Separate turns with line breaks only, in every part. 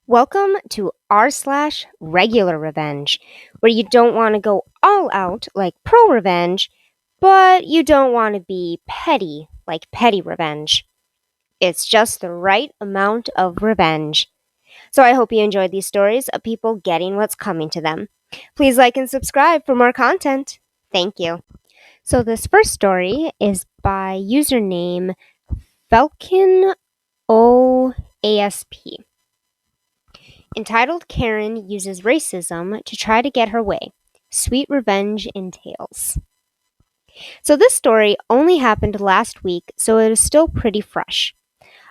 Welcome to r/regular revenge, where you don't want to go all out like pro revenge, but you don't want to be petty like petty revenge. It's just the right amount of revenge. So I hope you enjoyed these stories of people getting what's coming to them. Please like and subscribe for more content. Thank you. So this first story is by username Falcon OASP. Entitled Karen uses racism to try to get her way. Sweet revenge entails. So this story only happened last week, so it is still pretty fresh.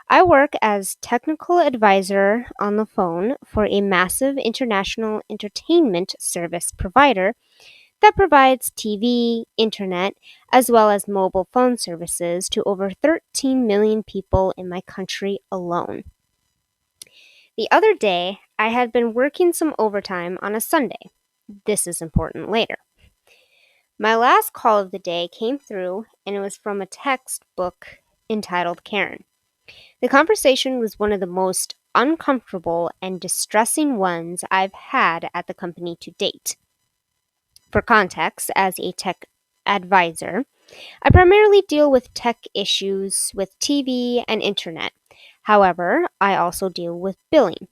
I work as technical advisor on the phone for a massive international entertainment service provider that provides TV, internet, as well as mobile phone services to over 13 million people in my country alone. The other day, I had been working some overtime on a Sunday. This is important later. My last call of the day came through, and it was from a textbook entitled Karen. The conversation was one of the most uncomfortable and distressing ones I've had at the company to date. For context, as a tech advisor, I primarily deal with tech issues with TV and internet. However, I also deal with billing.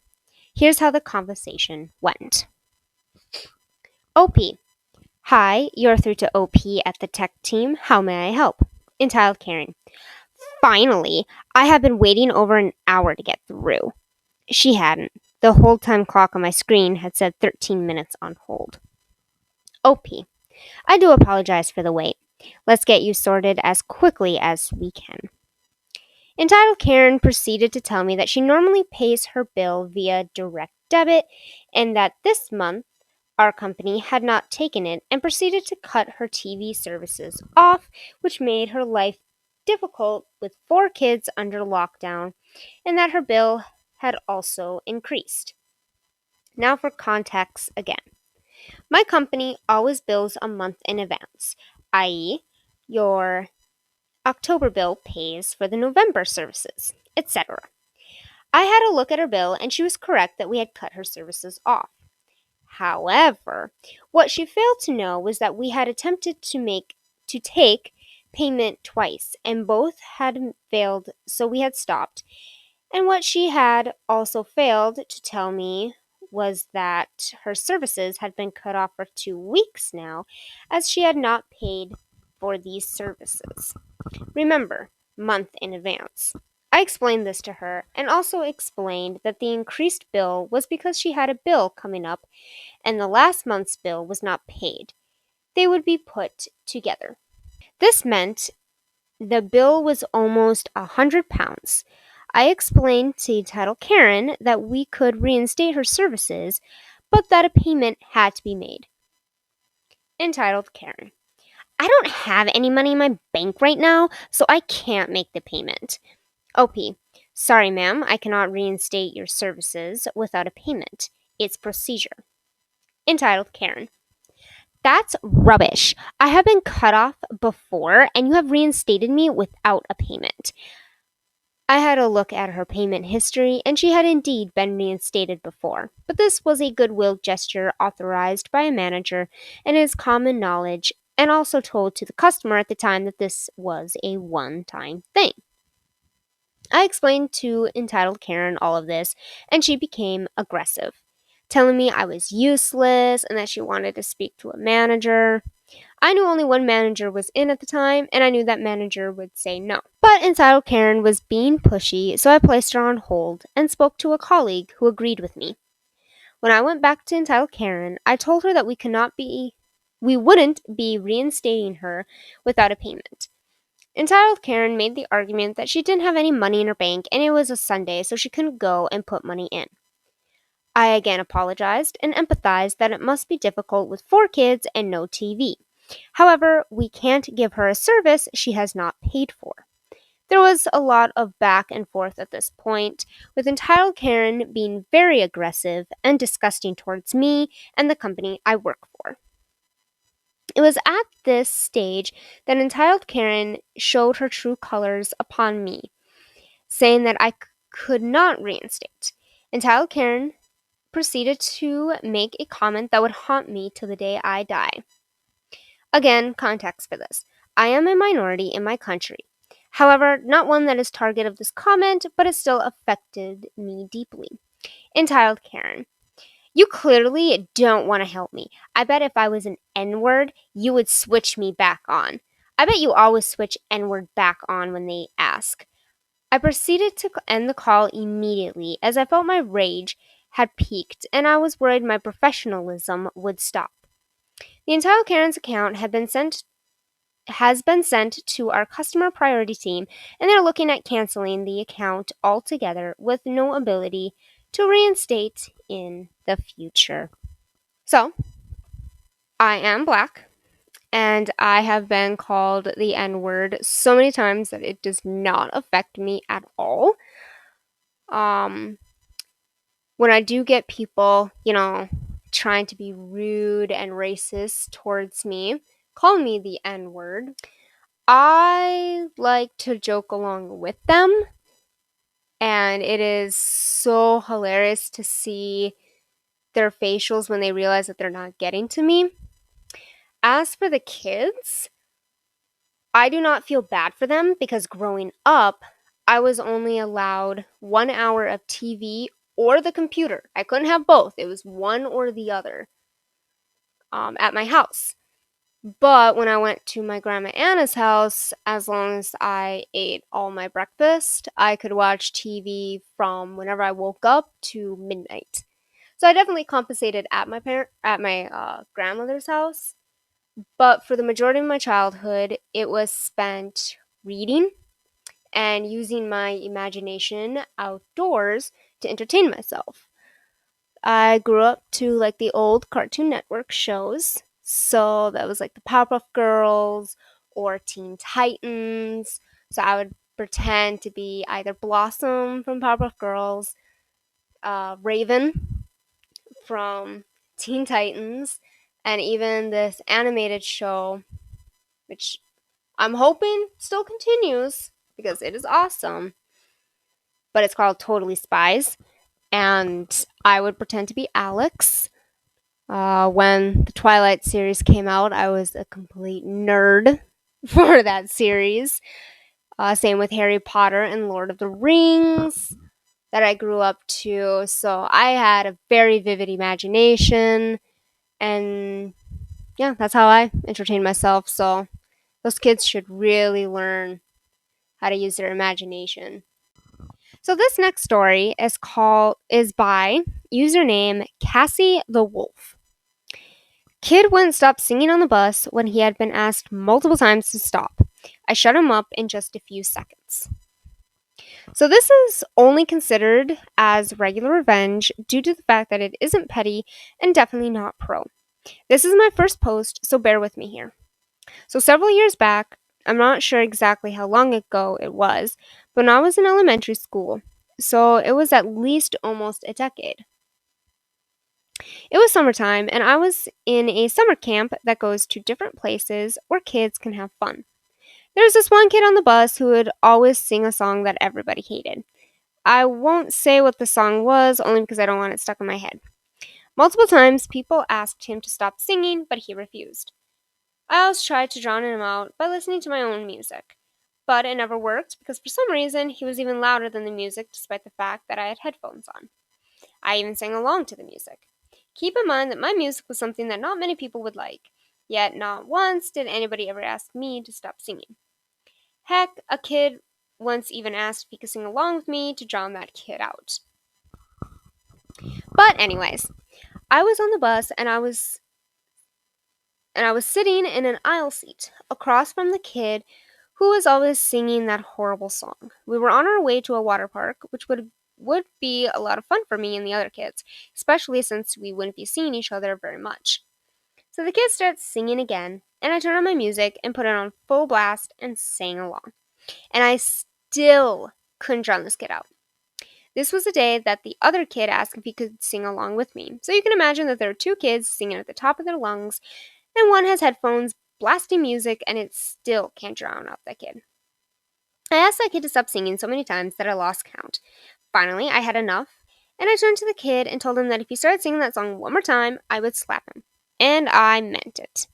Here's how the conversation went. OP. Hi, you're through to OP at the tech team. How may I help? Entitled Karen. Finally, I have been waiting over an hour to get through. She hadn't. The hold time clock on my screen had said 13 minutes on hold. OP. I do apologize for the wait. Let's get you sorted as quickly as we can. Entitled Karen proceeded to tell me that she normally pays her bill via direct debit and that this month our company had not taken it and proceeded to cut her TV services off, which made her life difficult with 4 kids under lockdown, and that her bill had also increased. Now for context again. My company always bills a month in advance, i.e., your October bill pays for the November services, etc. I had a look at her bill and she was correct that we had cut her services off. However, what she failed to know was that we had attempted to take payment twice and both had failed, so we had stopped. And what she had also failed to tell me was that her services had been cut off for 2 weeks now, as she had not paid for these services. Remember, month in advance. I explained this to her and also explained that the increased bill was because she had a bill coming up and the last month's bill was not paid. They would be put together. This meant the bill was almost £100. I explained to Title Karen that we could reinstate her services, but that a payment had to be made. Entitled Karen. I don't have any money in my bank right now, so I can't make the payment. OP. Sorry, ma'am, I cannot reinstate your services without a payment. It's procedure. Entitled Karen. That's rubbish. I have been cut off before, and you have reinstated me without a payment. I had a look at her payment history, and she had indeed been reinstated before, but this was a goodwill gesture authorized by a manager and is common knowledge, and also told to the customer at the time that this was a one-time thing. I explained to entitled Karen all of this, and she became aggressive, telling me I was useless and that she wanted to speak to a manager. I knew only one manager was in at the time, and I knew that manager would say no. But entitled Karen was being pushy, so I placed her on hold and spoke to a colleague who agreed with me. When I went back to entitled Karen, I told her that we wouldn't be reinstating her without a payment. Entitled Karen made the argument that she didn't have any money in her bank and it was a Sunday, so she couldn't go and put money in. I again apologized and empathized that it must be difficult with 4 kids and no TV. However, we can't give her a service she has not paid for. There was a lot of back and forth at this point, with entitled Karen being very aggressive and disgusting towards me and the company I work for. It was at this stage that entitled Karen showed her true colors upon me, saying that I could not reinstate. Entitled Karen proceeded to make a comment that would haunt me till the day I die. Again, context for this. I am a minority in my country. However, not one that is target of this comment, but it still affected me deeply. Entitled Karen. You clearly don't want to help me. I bet if I was an N word, you would switch me back on. I bet you always switch N word back on when they ask. I proceeded to end the call immediately as I felt my rage had peaked and I was worried my professionalism would stop. The entire Karen's account has been sent to our customer priority team and they're looking at canceling the account altogether with no ability to reinstate in the future. So, I am black and I have been called the N word so many times that it does not affect me at all. Um, when I do get people, trying to be rude and racist towards me, calling me the N word, I like to joke along with them. And it is so hilarious to see their facials when they realize that they're not getting to me. As for the kids, I do not feel bad for them because growing up, I was only allowed 1 hour of TV or the computer. I couldn't have both. It was one or the other at my house. But when I went to my grandma Anna's house, as long as I ate all my breakfast, I could watch TV from whenever I woke up to midnight. So I definitely compensated at my grandmother's house. But for the majority of my childhood, it was spent reading and using my imagination outdoors to entertain myself. I grew up to like the old Cartoon Network shows. So that was like the Powerpuff Girls or Teen Titans. So I would pretend to be either Blossom from Powerpuff Girls, Raven from Teen Titans, and even this animated show, which I'm hoping still continues because it is awesome. But it's called Totally Spies. And I would pretend to be Alex. When the Twilight series came out, I was a complete nerd for that series. Same with Harry Potter and Lord of the Rings that I grew up to. So I had a very vivid imagination. And yeah, that's how I entertain myself. So those kids should really learn how to use their imagination. So this next story is by username Cassie the Wolf. Kid wouldn't stop singing on the bus when he had been asked multiple times to stop. I shut him up in just a few seconds. So this is only considered as regular revenge due to the fact that it isn't petty and definitely not pro. This is my first post, so bear with me here. So several years back, I'm not sure exactly how long ago it was, but when I was in elementary school, so it was at least almost a decade. It was summertime, and I was in a summer camp that goes to different places where kids can have fun. There was this one kid on the bus who would always sing a song that everybody hated. I won't say what the song was, only because I don't want it stuck in my head. Multiple times, people asked him to stop singing, but he refused. I always tried to drown him out by listening to my own music. But it never worked because for some reason he was even louder than the music despite the fact that I had headphones on. I even sang along to the music. Keep in mind that my music was something that not many people would like, yet not once did anybody ever ask me to stop singing. Heck, a kid once even asked if he could sing along with me to drown that kid out. But anyways, I was on the bus and I was sitting in an aisle seat across from the kid who was always singing that horrible song. We were on our way to a water park, which would be a lot of fun for me and the other kids, especially since we wouldn't be seeing each other very much. So the kid starts singing again, and I turned on my music and put it on full blast and sang along. And I still couldn't drown this kid out. This was the day that the other kid asked if he could sing along with me. So you can imagine that there are two kids singing at the top of their lungs, and one has headphones blasting music, and it still can't drown out that kid. I asked that kid to stop singing so many times that I lost count. Finally, I had enough, and I turned to the kid and told him that if he started singing that song one more time, I would slap him. And I meant it.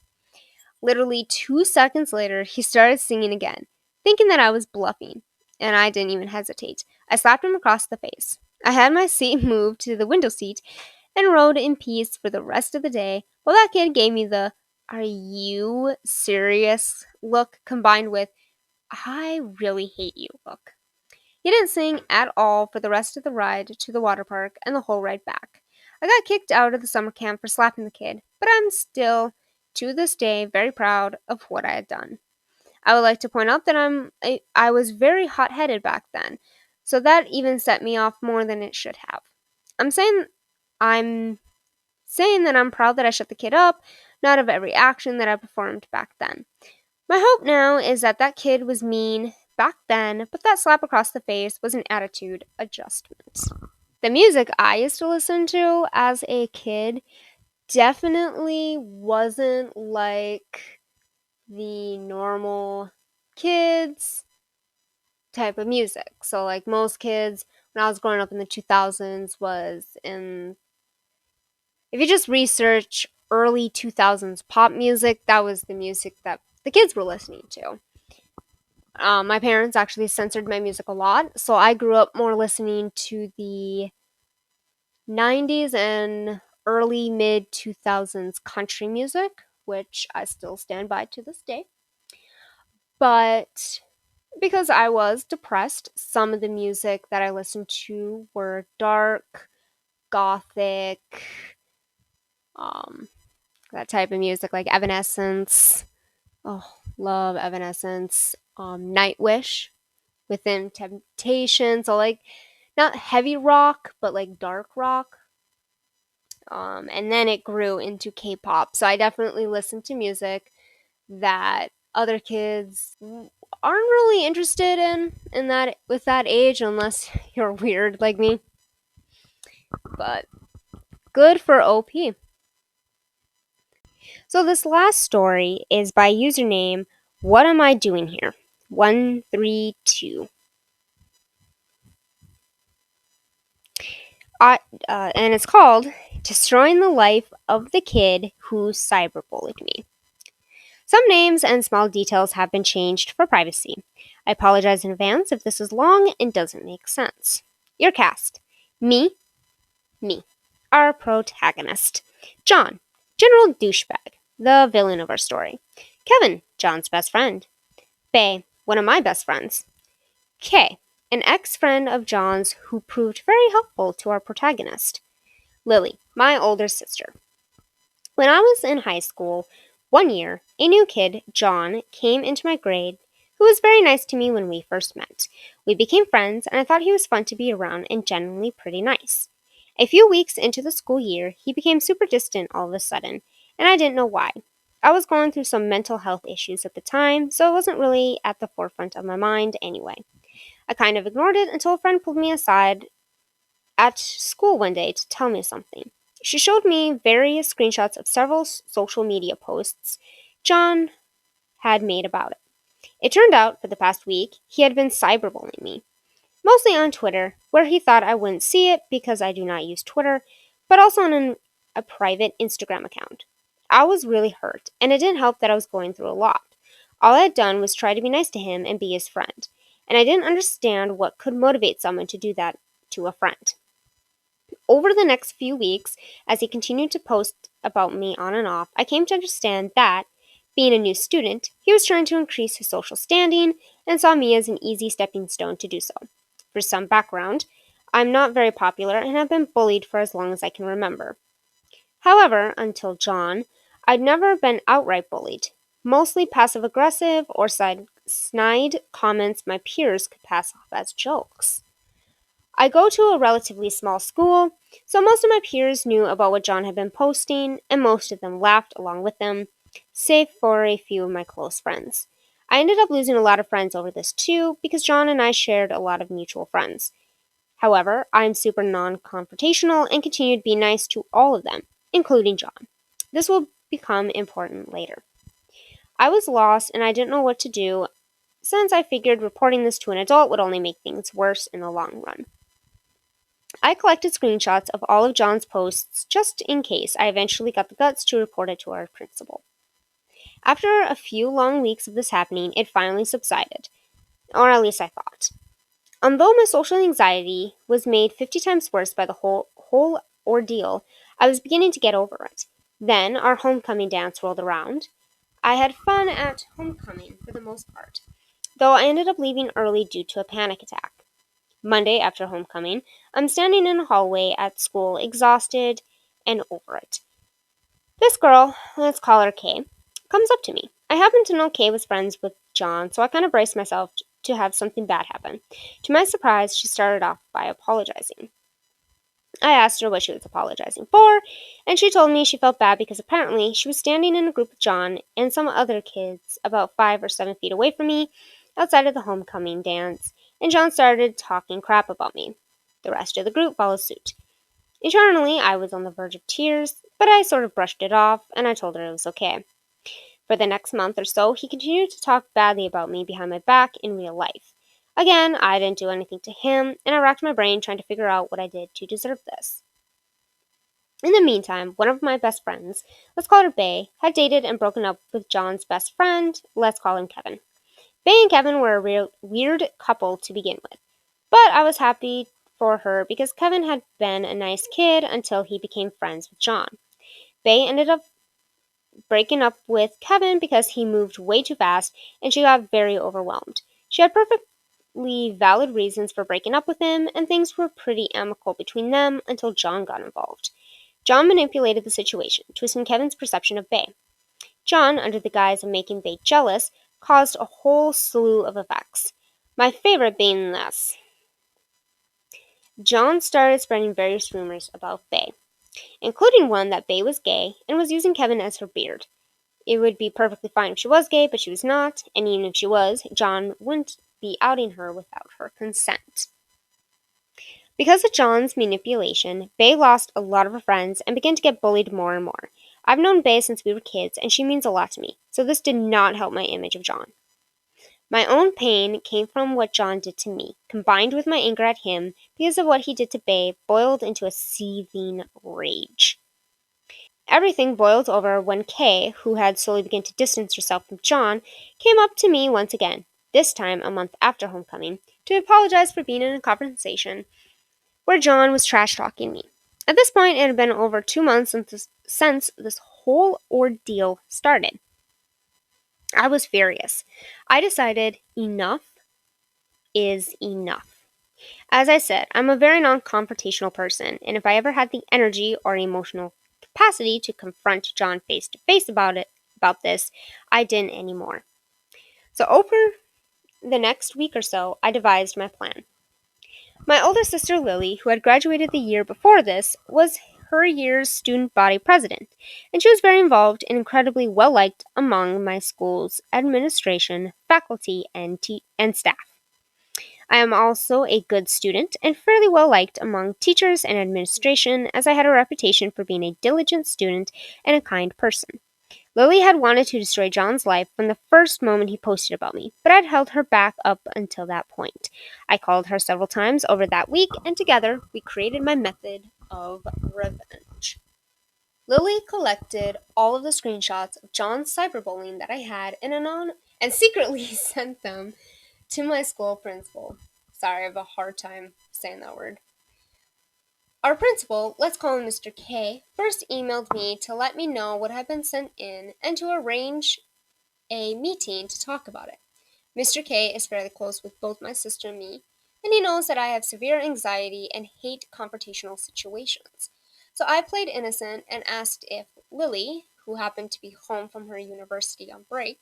Literally 2 seconds later, he started singing again, thinking that I was bluffing, and I didn't even hesitate. I slapped him across the face. I had my seat moved to the window seat and rode in peace for the rest of the day, while that kid gave me the "Are you serious?" look combined with "I really hate you" look. He didn't sing at all for the rest of the ride to the water park and the whole ride back. I got kicked out of the summer camp for slapping the kid, but I'm still, to this day, very proud of what I had done. I would like to point out that I was very hot-headed back then, so that even set me off more than it should have. I'm saying I'm saying that I'm proud that I shut the kid up, not of every action that I performed back then. My hope now is that that kid was mean back then, but that slap across the face was an attitude adjustment. The music I used to listen to as a kid definitely wasn't like the normal kids type of music. So, like most kids, when I was growing up in the 2000s, was in. If you just research early 2000s pop music, that was the music that the kids were listening to. My parents actually censored my music a lot, so I grew up more listening to the 90s and early mid 2000s country music, which I still stand by to this day. But because I was depressed, some of the music that I listened to were dark, gothic, um, that type of music like Evanescence. Oh, love Evanescence. Nightwish, Within Temptation. So like not heavy rock, but like dark rock. And then it grew into K-pop. So I definitely listened to music that other kids aren't really interested in that with that age unless you're weird like me. But good for OP. So this last story is by username What Am I Doing Here? 132. And it's called Destroying the Life of the Kid Who Cyberbullied Me. Some names and small details have been changed for privacy. I apologize in advance if this is long and doesn't make sense. Your cast. Me. Our protagonist. John, general douchebag, the villain of our story. Kevin, John's best friend. Faye, one of my best friends. Kay, an ex-friend of John's who proved very helpful to our protagonist. Lily, my older sister. When I was in high school, one year, a new kid, John, came into my grade who was very nice to me when we first met. We became friends, and I thought he was fun to be around and generally pretty nice. A few weeks into the school year, he became super distant all of a sudden, and I didn't know why. I was going through some mental health issues at the time, so it wasn't really at the forefront of my mind anyway. I kind of ignored it until a friend pulled me aside at school one day to tell me something. She showed me various screenshots of several social media posts John had made about it. It turned out, for the past week, he had been cyberbullying me. Mostly on Twitter, where he thought I wouldn't see it because I do not use Twitter, but also on a private Instagram account. I was really hurt, and it didn't help that I was going through a lot. All I had done was try to be nice to him and be his friend, and I didn't understand what could motivate someone to do that to a friend. Over the next few weeks, as he continued to post about me on and off, I came to understand that, being a new student, he was trying to increase his social standing and saw me as an easy stepping stone to do so. For some background, I'm not very popular and have been bullied for as long as I can remember. However, until John, I'd never been outright bullied, mostly passive aggressive or snide comments my peers could pass off as jokes. I go to a relatively small school, so most of my peers knew about what John had been posting, and most of them laughed along with him, save for a few of my close friends. I ended up losing a lot of friends over this too, because John and I shared a lot of mutual friends. However, I'm super non-confrontational and continue to be nice to all of them, including John. This will become important later. I was lost and I didn't know what to do, since I figured reporting this to an adult would only make things worse in the long run. I collected screenshots of all of John's posts just in case I eventually got the guts to report it to our principal. After a few long weeks of this happening, it finally subsided, or at least I thought. Although my social anxiety was made 50 times worse by the whole ordeal, I was beginning to get over it. Then our homecoming dance rolled around. I had fun at homecoming for the most part, though I ended up leaving early due to a panic attack. Monday after homecoming, I'm standing in a hallway at school, exhausted and over it. This girl, let's call her Kay, comes up to me. I happen to know Kay was friends with John, so I kind of braced myself to have something bad happen. To my surprise, she started off by apologizing. I asked her what she was apologizing for, and she told me she felt bad because apparently she was standing in a group with John and some other kids about 5 or 7 feet away from me outside of the homecoming dance, and John started talking crap about me. The rest of the group followed suit. Internally, I was on the verge of tears, but I sort of brushed it off and I told her it was okay. For the next month or so, he continued to talk badly about me behind my back in real life. Again, I didn't do anything to him, and I racked my brain trying to figure out what I did to deserve this. In the meantime, one of my best friends, let's call her Bay, had dated and broken up with John's best friend, let's call him Kevin. Bay and Kevin were a real weird couple to begin with, but I was happy for her because Kevin had been a nice kid until he became friends with John. Bay ended up breaking up with Kevin because he moved way too fast and she got very overwhelmed. She had perfectly valid reasons for breaking up with him, and things were pretty amicable between them until John got involved. John manipulated the situation, twisting Kevin's perception of Bay. John, under the guise of making Bay jealous, caused a whole slew of effects. My favorite being this. John started spreading various rumors about Bay, including one that Bay was gay and was using Kevin as her beard. It would be perfectly fine if she was gay, but she was not, and even if she was, John wouldn't be outing her without her consent. Because of John's manipulation, Bay lost a lot of her friends and began to get bullied more and more. I've known Bay since we were kids, and she means a lot to me, so this did not help my image of John. My own pain came from what John did to me, combined with my anger at him because of what he did to Bay, boiled into a seething rage. Everything boiled over when Kay, who had slowly begun to distance herself from John, came up to me once again, this time a month after homecoming, to apologize for being in a conversation where John was trash talking me. At this point, it had been over 2 months since this whole ordeal started. I was furious. I decided enough is enough. As I said, I'm a very non confrontational person, and if I ever had the energy or emotional capacity to confront John face to face about this, I didn't anymore. So over the next week or so, I devised my plan. My older sister Lily, who had graduated the year before this, was her year's student body president, and she was very involved and incredibly well liked among my school's administration, faculty, and staff. I am also a good student and fairly well liked among teachers and administration, as I had a reputation for being a diligent student and a kind person. Lily had wanted to destroy John's life from the first moment he posted about me, but I'd held her back up until that point. I called her several times over that week, and together we created my method of revenge. Lily collected all of the screenshots of John's cyberbullying that I had and secretly sent them to my school principal. Sorry, I have a hard time saying that word. Our principal, let's call him Mr. K, first emailed me to let me know what had been sent in and to arrange a meeting to talk about it. Mr. K is fairly close with both my sister and me, and he knows that I have severe anxiety and hate confrontational situations. So I played innocent and asked if Lily, who happened to be home from her university on break,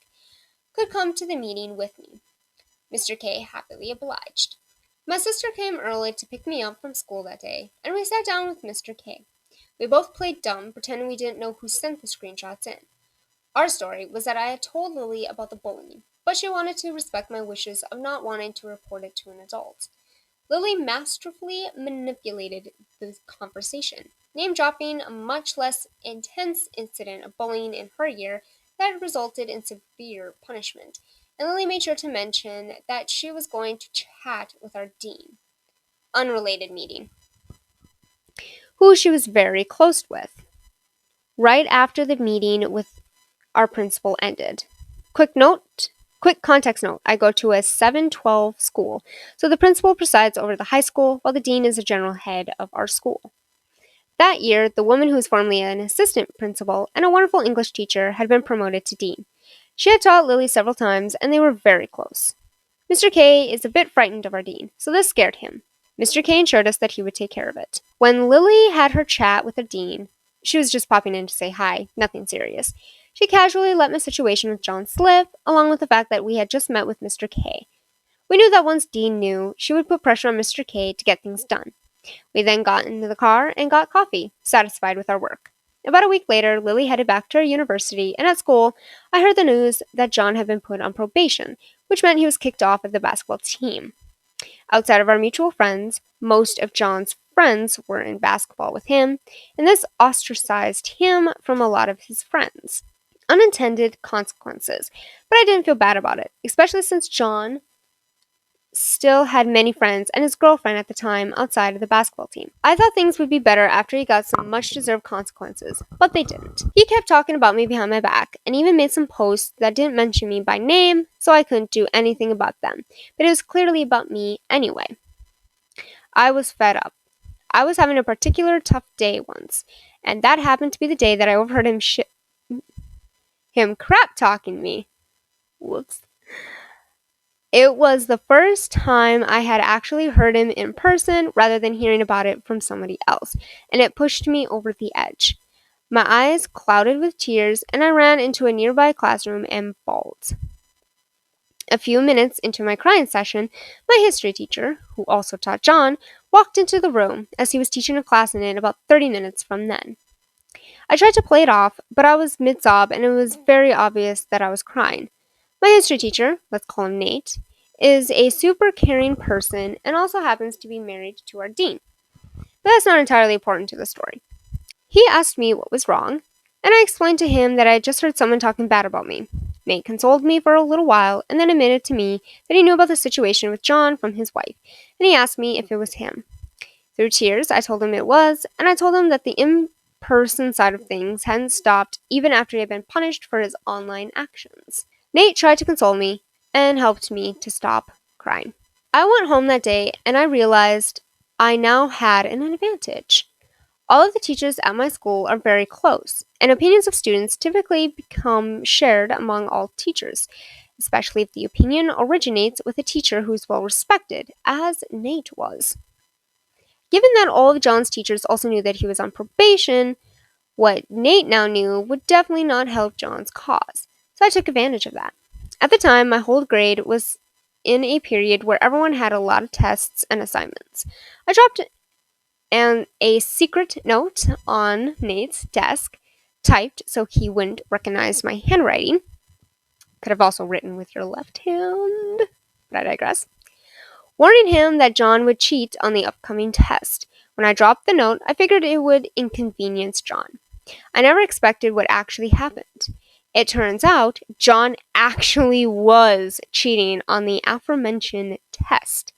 could come to the meeting with me. Mr. K happily obliged. My sister came early to pick me up from school that day, and we sat down with Mr. K. We both played dumb, pretending we didn't know who sent the screenshots in. Our story was that I had told Lily about the bullying, but she wanted to respect my wishes of not wanting to report it to an adult. Lily masterfully manipulated the conversation, name-dropping a much less intense incident of bullying in her year that had resulted in severe punishment, and Lily made sure to mention that she was going to chat with our dean. Unrelated meeting. who she was very close with, right after the meeting with our principal ended. Quick context note, I go to a 712 school, so the principal presides over the high school while the dean is the general head of our school. That year, the woman who was formerly an assistant principal and a wonderful English teacher had been promoted to dean. She had taught Lily several times, and they were very close. Mr. K is a bit frightened of our dean, so this scared him. Mr. K assured us that he would take care of it. When Lily had her chat with the dean, she was just popping in to say hi, nothing serious. She casually let my situation with John slip, along with the fact that we had just met with Mr. K. We knew that once Dean knew, she would put pressure on Mr. K to get things done. We then got into the car and got coffee, satisfied with our work. About a week later, Lily headed back to her university, and at school, I heard the news that John had been put on probation, which meant he was kicked off of the basketball team. Outside of our mutual friends, most of John's friends were in basketball with him, and this ostracized him from a lot of his friends. Unintended consequences, but I didn't feel bad about it, especially since John still had many friends and his girlfriend at the time outside of the basketball team. I thought things would be better after he got some much deserved consequences, but they didn't. He kept talking about me behind my back and even made some posts that didn't mention me by name, so I couldn't do anything about them. But it was clearly about me anyway. I was fed up. I was having a particular tough day once, and that happened to be the day that I overheard him crap talking me. Whoops. It was the first time I had actually heard him in person rather than hearing about it from somebody else, and it pushed me over the edge. My eyes clouded with tears, and I ran into a nearby classroom and bawled. A few minutes into my crying session, my history teacher, who also taught John, walked into the room as he was teaching a class in it about 30 minutes from then. I tried to play it off, but I was mid-sob and it was very obvious that I was crying. My history teacher, let's call him Nate, is a super caring person and also happens to be married to our dean. But that's not entirely important to the story. He asked me what was wrong, and I explained to him that I had just heard someone talking bad about me. Nate consoled me for a little while and then admitted to me that he knew about the situation with John from his wife, and he asked me if it was him. Through tears, I told him it was, and I told him that the in-person side of things hadn't stopped even after he had been punished for his online actions. Nate tried to console me and helped me to stop crying. I went home that day and I realized I now had an advantage. All of the teachers at my school are very close, and opinions of students typically become shared among all teachers, especially if the opinion originates with a teacher who is well respected, as Nate was. Given that all of John's teachers also knew that he was on probation, what Nate now knew would definitely not help John's cause, so I took advantage of that. At the time, my whole grade was in a period where everyone had a lot of tests and assignments. I dropped a secret note on Nate's desk, typed so he wouldn't recognize my handwriting. Could have also written with your left hand, but I digress. Warning him that John would cheat on the upcoming test. When I dropped the note, I figured it would inconvenience John. I never expected what actually happened. It turns out John actually was cheating on the aforementioned test.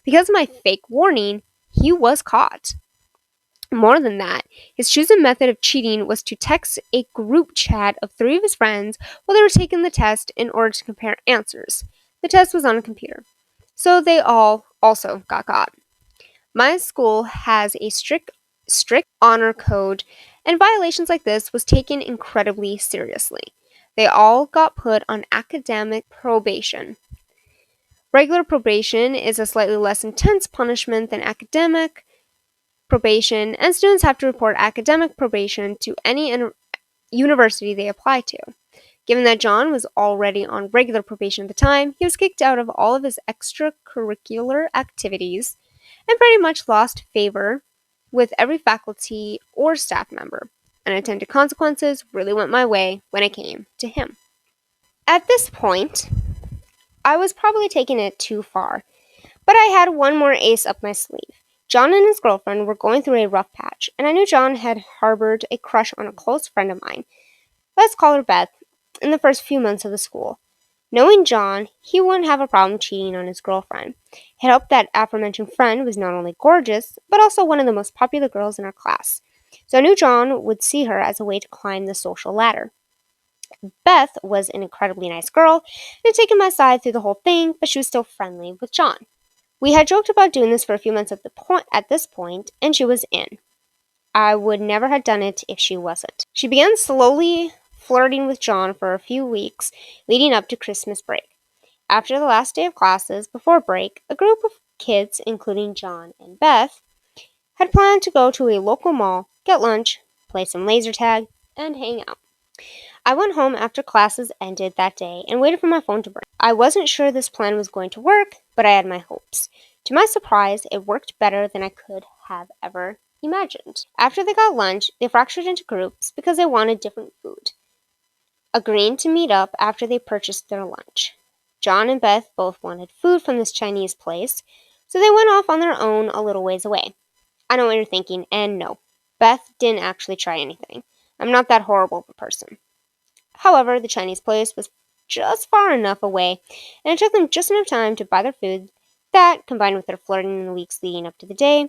Because of my fake warning, he was caught. More than that, his chosen method of cheating was to text a group chat of 3 of his friends while they were taking the test in order to compare answers. The test was on a computer, so they all also got caught. My school has a strict honor code, and violations like this was taken incredibly seriously. They all got put on academic probation. Regular probation is a slightly less intense punishment than academic probation, and students have to report academic probation to any university they apply to. Given that John was already on regular probation at the time, he was kicked out of all of his extracurricular activities and pretty much lost favor with every faculty or staff member. Unintended consequences really went my way when it came to him. At this point, I was probably taking it too far, but I had one more ace up my sleeve. John and his girlfriend were going through a rough patch, and I knew John had harbored a crush on a close friend of mine. Let's call her Beth, in the first few months of the school. Knowing John, he wouldn't have a problem cheating on his girlfriend. It helped that aforementioned friend was not only gorgeous, but also one of the most popular girls in our class. So I knew John would see her as a way to climb the social ladder. Beth was an incredibly nice girl and had taken my side through the whole thing, but she was still friendly with John. We had joked about doing this for a few months at this point, and she was in. I would never have done it if she wasn't. She began slowly flirting with John for a few weeks leading up to Christmas break. After the last day of classes, before break, a group of kids, including John and Beth, had planned to go to a local mall, get lunch, play some laser tag, and hang out. I went home after classes ended that day and waited for my phone to ring. I wasn't sure this plan was going to work, but I had my hopes. To my surprise, it worked better than I could have ever imagined. After they got lunch, they fractured into groups because they wanted different food, agreeing to meet up after they purchased their lunch. John and Beth both wanted food from this Chinese place, so they went off on their own a little ways away. I know what you're thinking, and no, Beth didn't actually try anything. I'm not that horrible of a person. However, the Chinese place was just far enough away, and it took them just enough time to buy their food that, combined with their flirting in the weeks leading up to the day,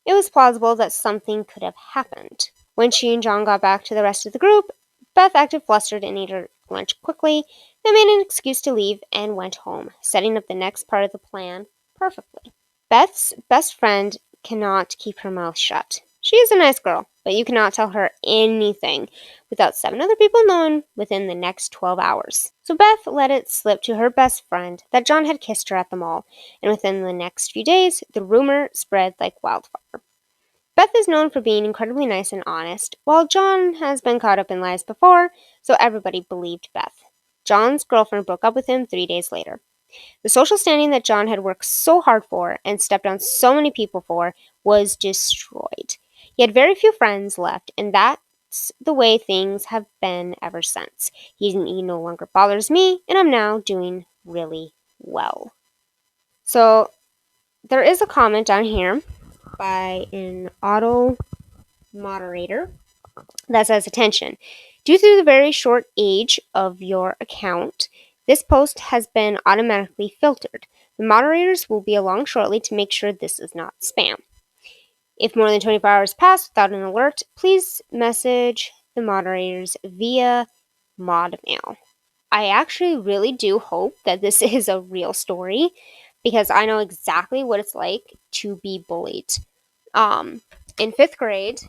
it was plausible that something could have happened. When she and John got back to the rest of the group, Beth acted flustered and ate her lunch quickly, then made an excuse to leave and went home, setting up the next part of the plan perfectly. Beth's best friend cannot keep her mouth shut. She is a nice girl, but you cannot tell her anything without 7 other people knowing within the next 12 hours. So Beth let it slip to her best friend that John had kissed her at the mall, and within the next few days, the rumor spread like wildfire. Beth is known for being incredibly nice and honest, while John has been caught up in lies before, so everybody believed Beth. John's girlfriend broke up with him 3 days later. The social standing that John had worked so hard for and stepped on so many people for was destroyed. He had very few friends left, and that's the way things have been ever since. He no longer bothers me, and I'm now doing really well. So, there is a comment down here by an auto moderator that says, attention, due to the very short age of your account, this post has been automatically filtered. The moderators will be along shortly to make sure this is not spam. If more than 24 hours pass without an alert, please message the moderators via mod mail. I actually really do hope that this is a real story because I know exactly what it's like to be bullied. In 5th grade,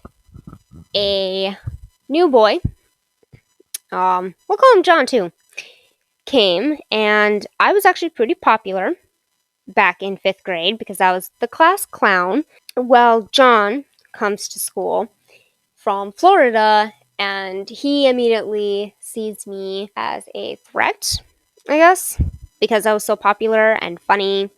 a new boy, we'll call him John too, came, and I was actually pretty popular back in 5th grade because I was the class clown. Well, John comes to school from Florida, and he immediately sees me as a threat, I guess, because I was so popular and funny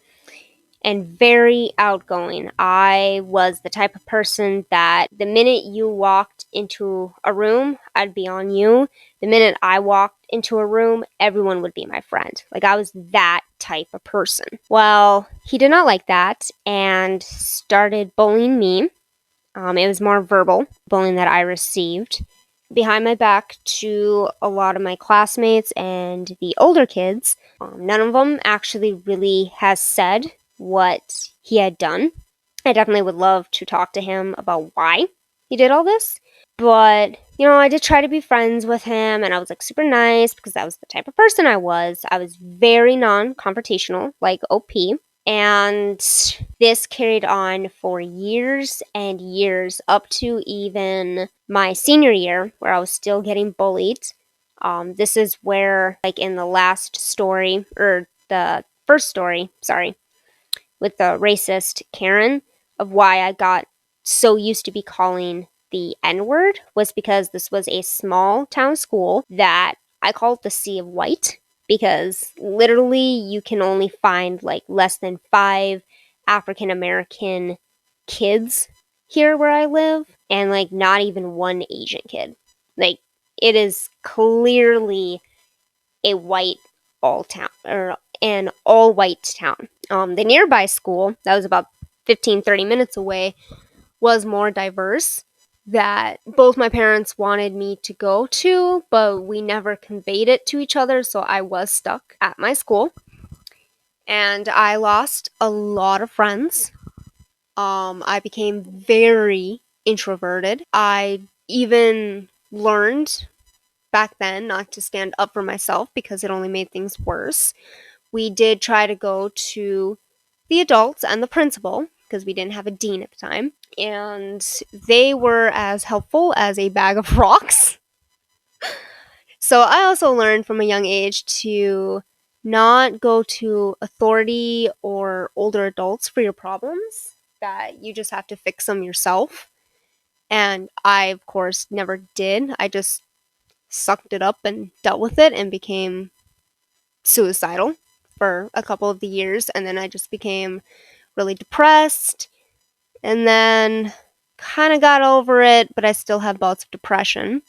and very outgoing. I was the type of person that the minute you walked into a room, I'd be on you. The minute I walked into a room, everyone would be my friend. Like, I was that type of person. Well, he did not like that and started bullying me. It was more verbal bullying that I received behind my back to a lot of my classmates and the older kids. None of them actually really has said what he had done. I definitely would love to talk to him about why he did all this. But, I did try to be friends with him, and I was, super nice because that was the type of person I was. I was very non-confrontational, like OP. And this carried on for years and years, up to even my senior year, where I was still getting bullied. This is where, in the last story, or the first story, with the racist Karen, of why I got so used to be calling the N-word, was because this was a small town school that I called the Sea of White, because literally you can only find less than 5 African American kids here where I live, and not even one Asian kid. It is clearly a white all town, or an all white town. The nearby school that was about 15-30 minutes away was more diverse, that both my parents wanted me to go to, but we never conveyed it to each other, so I was stuck at my school. And I lost a lot of friends. I became very introverted. I even learned back then not to stand up for myself because it only made things worse. We did try to go to the adults and the principal because we didn't have a dean at the time, and they were as helpful as a bag of rocks. So I also learned from a young age to not go to authority or older adults for your problems, that you just have to fix them yourself. And I, of course, never did. I just sucked it up and dealt with it and became suicidal for a couple of the years. And then I just became really depressed and then kind of got over it, but I still have bouts of depression.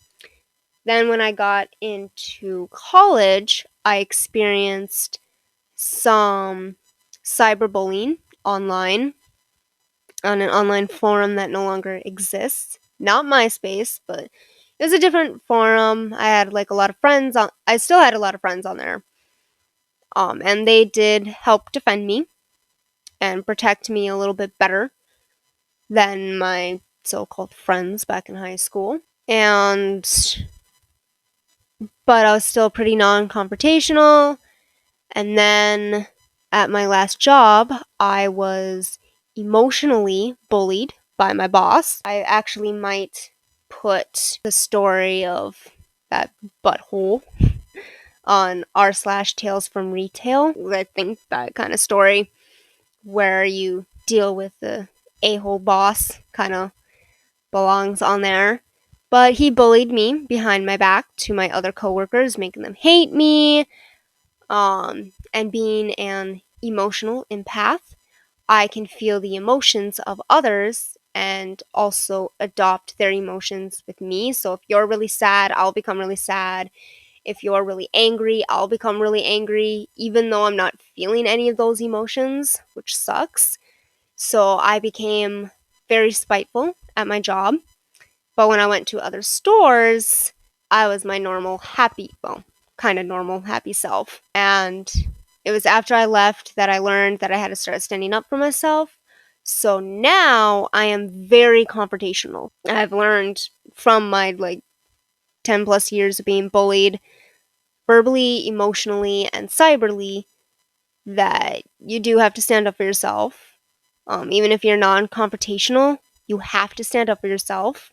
Then, when I got into college, I experienced some cyberbullying online on an online forum that no longer exists. Not MySpace, but it was a different forum. I had like a lot of friends on. I still had a lot of friends on there, and they did help defend me and protect me a little bit better than my so-called friends back in high school. And but I was still pretty non-confrontational. And then at my last job, I was emotionally bullied by my boss. I actually might put the story of that butthole on r/tales from retail. I think that kind of story where you deal with the a-hole boss kind of belongs on there. But he bullied me behind my back to my other coworkers, making them hate me. And being an emotional empath, I can feel the emotions of others and also adopt their emotions with me. So if you're really sad, I'll become really sad. If you're really angry, I'll become really angry, even though I'm not feeling any of those emotions, which sucks. So I became very spiteful at my job. But when I went to other stores, I was my normal, happy, well, kind of normal, happy self. And it was after I left that I learned that I had to start standing up for myself. So now I am very confrontational. I've learned from my 10 plus years of being bullied verbally, emotionally, and cyberly that you do have to stand up for yourself. Even if you're non confrontational, you have to stand up for yourself.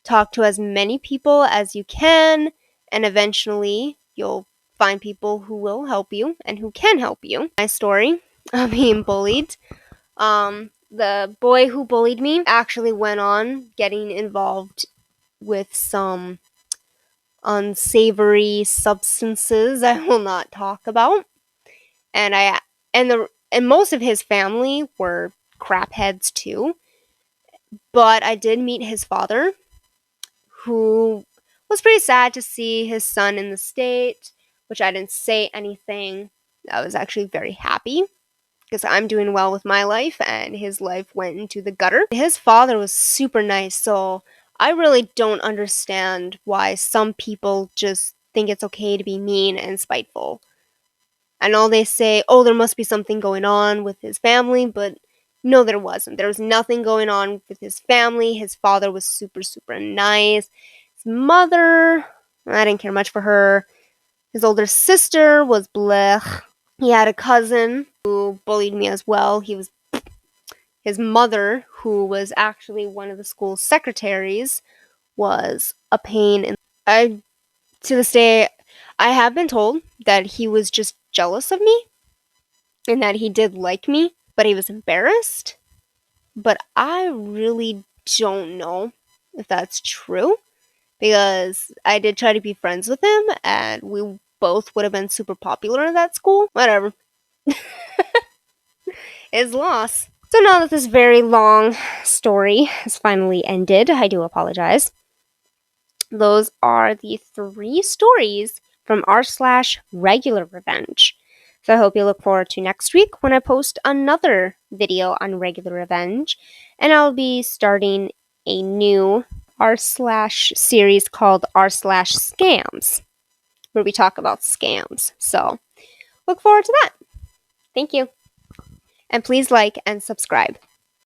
Talk to as many people as you can, and eventually you'll find people who will help you and who can help you. My story of being bullied. The boy who bullied me actually went on getting involved with some unsavory substances I will not talk about. And and most of his family were crapheads too. But I did meet his father, who was pretty sad to see his son in the state, which I didn't say anything. I was actually very happy because I'm doing well with my life and his life went into the gutter. His father was super nice, so I really don't understand why some people just think it's okay to be mean and spiteful. I know they say, oh, there must be something going on with his family, but no, there wasn't. There was nothing going on with his family. His father was super, super nice. His mother, I didn't care much for her. His older sister was blech. He had a cousin who bullied me as well. His mother, who was actually one of the school's secretaries, was a pain. And to this day, I have been told that he was just jealous of me and that he did like me, but he was embarrassed. But I really don't know if that's true because I did try to be friends with him and we both would have been super popular in that school. Whatever. His loss. So now that this very long story has finally ended, I do apologize. Those are the 3 stories from r/regular revenge. So I hope you look forward to next week when I post another video on regular revenge, and I'll be starting a new r/slash series called r/scams, where we talk about scams. So look forward to that. Thank you. And please like and subscribe.